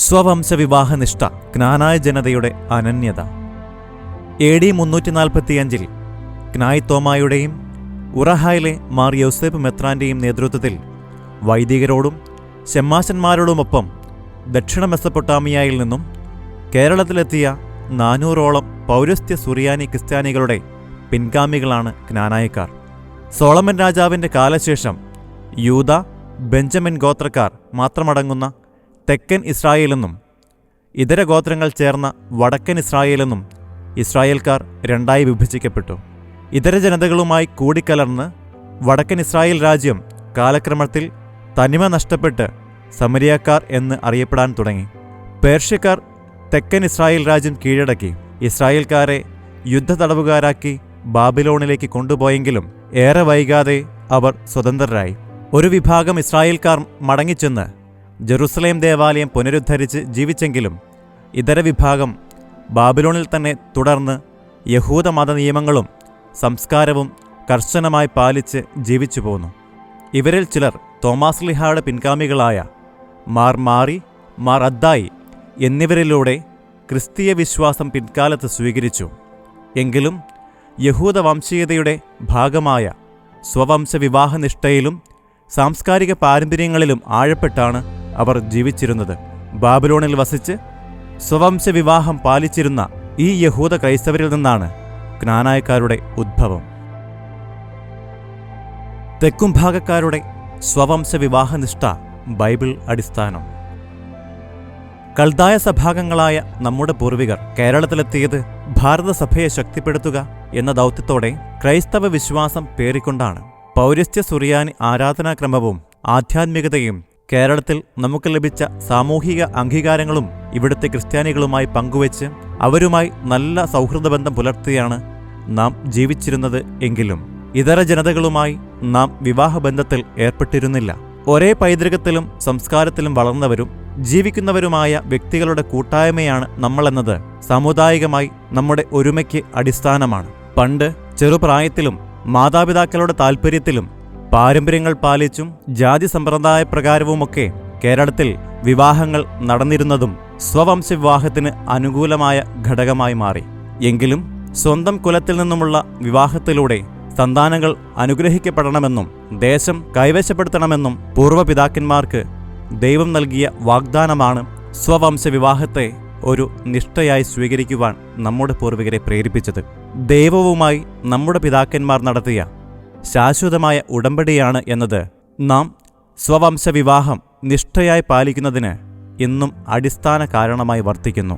സ്വവംശവിവാഹനിഷ്ഠ ക്നാനായ ജനതയുടെ അനന്യത. AD 345 ക്നായ് തോമായുടെയും ഉറഹായിലെ മാർ യൗസേപ്പ് മെത്രാന്റെയും നേതൃത്വത്തിൽ വൈദികരോടും ശമ്മാശന്മാരോടുമൊപ്പം ദക്ഷിണ മെസപ്പൊട്ടാമിയയിൽ നിന്നും കേരളത്തിലെത്തിയ 400ഓളം പൗരസ്ത്യ സുറിയാനി ക്രിസ്ത്യാനികളുടെ പിൻഗാമികളാണ് ക്നാനായക്കാർ. സോളമൻ രാജാവിൻ്റെ കാലശേഷം യൂദ, ബെഞ്ചമിൻ ഗോത്രക്കാർ മാത്രമടങ്ങുന്ന തെക്കൻ ഇസ്രായേലെന്നും ഇതര ഗോത്രങ്ങൾ ചേർന്ന വടക്കൻ ഇസ്രായേലെന്നും ഇസ്രായേൽക്കാർ രണ്ടായി വിഭജിക്കപ്പെട്ടു. ഇതര ജനതകളുമായി കൂടിക്കലർന്ന് വടക്കൻ ഇസ്രായേൽ രാജ്യം കാലക്രമത്തിൽ തനിമ നഷ്ടപ്പെട്ട് സമരിയക്കാർ എന്ന് അറിയപ്പെടാൻ തുടങ്ങി. പേർഷ്യക്കാർ തെക്കൻ ഇസ്രായേൽ രാജ്യം കീഴടക്കി ഇസ്രായേൽക്കാരെ യുദ്ധതടവുകാരാക്കി ബാബിലോണിലേക്ക് കൊണ്ടുപോയെങ്കിലും ഏറെ വൈകാതെ അവർ സ്വതന്ത്രരായി. ഒരു വിഭാഗം ഇസ്രായേൽക്കാർ മടങ്ങിച്ചെന്ന് ജെറുസലേം ദേവാലയം പുനരുദ്ധരിച്ച് ജീവിച്ചെങ്കിലും ഇതര വിഭാഗം ബാബിലോണിൽ തന്നെ തുടർന്ന് യഹൂദ മതനിയമങ്ങളും സംസ്കാരവും കർശനമായി പാലിച്ച് ജീവിച്ചു പോന്നു. ഇവരിൽ ചിലർ തോമാസ്ലിഹായുടെ പിൻഗാമികളായ മാർ മാറി, മാർ അദ്ദായി എന്നിവരിലൂടെ ക്രിസ്തീയ വിശ്വാസം പിൻകാലത്ത് സ്വീകരിച്ചു. എങ്കിലും യഹൂദ വംശീയതയുടെ ഭാഗമായ സ്വവംശവിവാഹനിഷ്ഠയിലും സാംസ്കാരിക പാരമ്പര്യങ്ങളിലും ആഴപ്പെട്ടാണ് അവർ ജീവിച്ചിരുന്നത്. ബാബിലോണിൽ വസിച്ച് സ്വവംശവിവാഹം പാലിച്ചിരുന്ന ഈ യഹൂദ ക്രൈസ്തവരിൽ നിന്നാണ് ക്നാനായക്കാരുടെ ഉദ്ഭവം. തെക്കുംഭാഗക്കാരുടെ സ്വവംശവിവാഹനിഷ്ഠ ബൈബിൾ അടിസ്ഥാനം. കൽദായ സഭാംഗങ്ങളായ നമ്മുടെ പൂർവികർ കേരളത്തിലെത്തിയത് ഭാരതസഭയെ ശക്തിപ്പെടുത്തുക എന്ന ദൗത്യത്തോടെ ക്രൈസ്തവ വിശ്വാസം പേറിക്കൊണ്ടാണ്. പൗരസ്ത്യ സുറിയാനി ആരാധനാക്രമവും ആധ്യാത്മികതയും കേരളത്തിൽ നമുക്ക് ലഭിച്ച സാമൂഹിക അംഗീകാരങ്ങളും ഇവിടുത്തെ ക്രിസ്ത്യാനികളുമായി പങ്കുവച്ച് അവരുമായി നല്ല സൗഹൃദബന്ധം പുലർത്തിയാണ് നാം ജീവിച്ചിരുന്നത്. എങ്കിലും ഇതര ജനതകളുമായി നാം വിവാഹബന്ധത്തിൽ ഏർപ്പെട്ടിരുന്നില്ല. ഒരേ പൈതൃകത്തിലും സംസ്കാരത്തിലും വളർന്നവരും ജീവിക്കുന്നവരുമായ വ്യക്തികളുടെ കൂട്ടായ്മയാണ് നമ്മളെന്നത് സാമുദായികമായി നമ്മുടെ ഒരുമയ്ക്ക് അടിസ്ഥാനമാണ്. പണ്ട് ചെറുപ്രായത്തിലും മാതാപിതാക്കളുടെ താൽപ്പര്യത്തിലും പാരമ്പര്യങ്ങൾ പാലിച്ചും ജാതി സമ്പ്രദായപ്രകാരവുമൊക്കെ കേരളത്തിൽ വിവാഹങ്ങൾ നടന്നിരുന്നതും സ്വവംശവിവാഹത്തിന് അനുകൂലമായ ഘടകമായി മാറി. എങ്കിലും സ്വന്തം കുലത്തിൽ നിന്നുമുള്ള വിവാഹത്തിലൂടെ സന്താനങ്ങൾ അനുഗ്രഹിക്കപ്പെടണമെന്നും ദേശം കൈവശപ്പെടുത്തണമെന്നും പൂർവ്വപിതാക്കന്മാർക്ക് ദൈവം നൽകിയ വാഗ്ദാനമാണ് സ്വവംശവിവാഹത്തെ ഒരു നിഷ്ഠയായി സ്വീകരിക്കുവാൻ നമ്മുടെ പൂർവികരെ പ്രേരിപ്പിച്ചത്. ദൈവവുമായി നമ്മുടെ പിതാക്കന്മാർ നടത്തിയ ശാശ്വതമായ ഉടമ്പടിയാണ് എന്നത് നാം സ്വവംശവിവാഹം നിഷ്ഠയായി പാലിക്കുന്നതിന് ഇന്നും അടിസ്ഥാന കാരണമായി വർത്തിക്കുന്നു.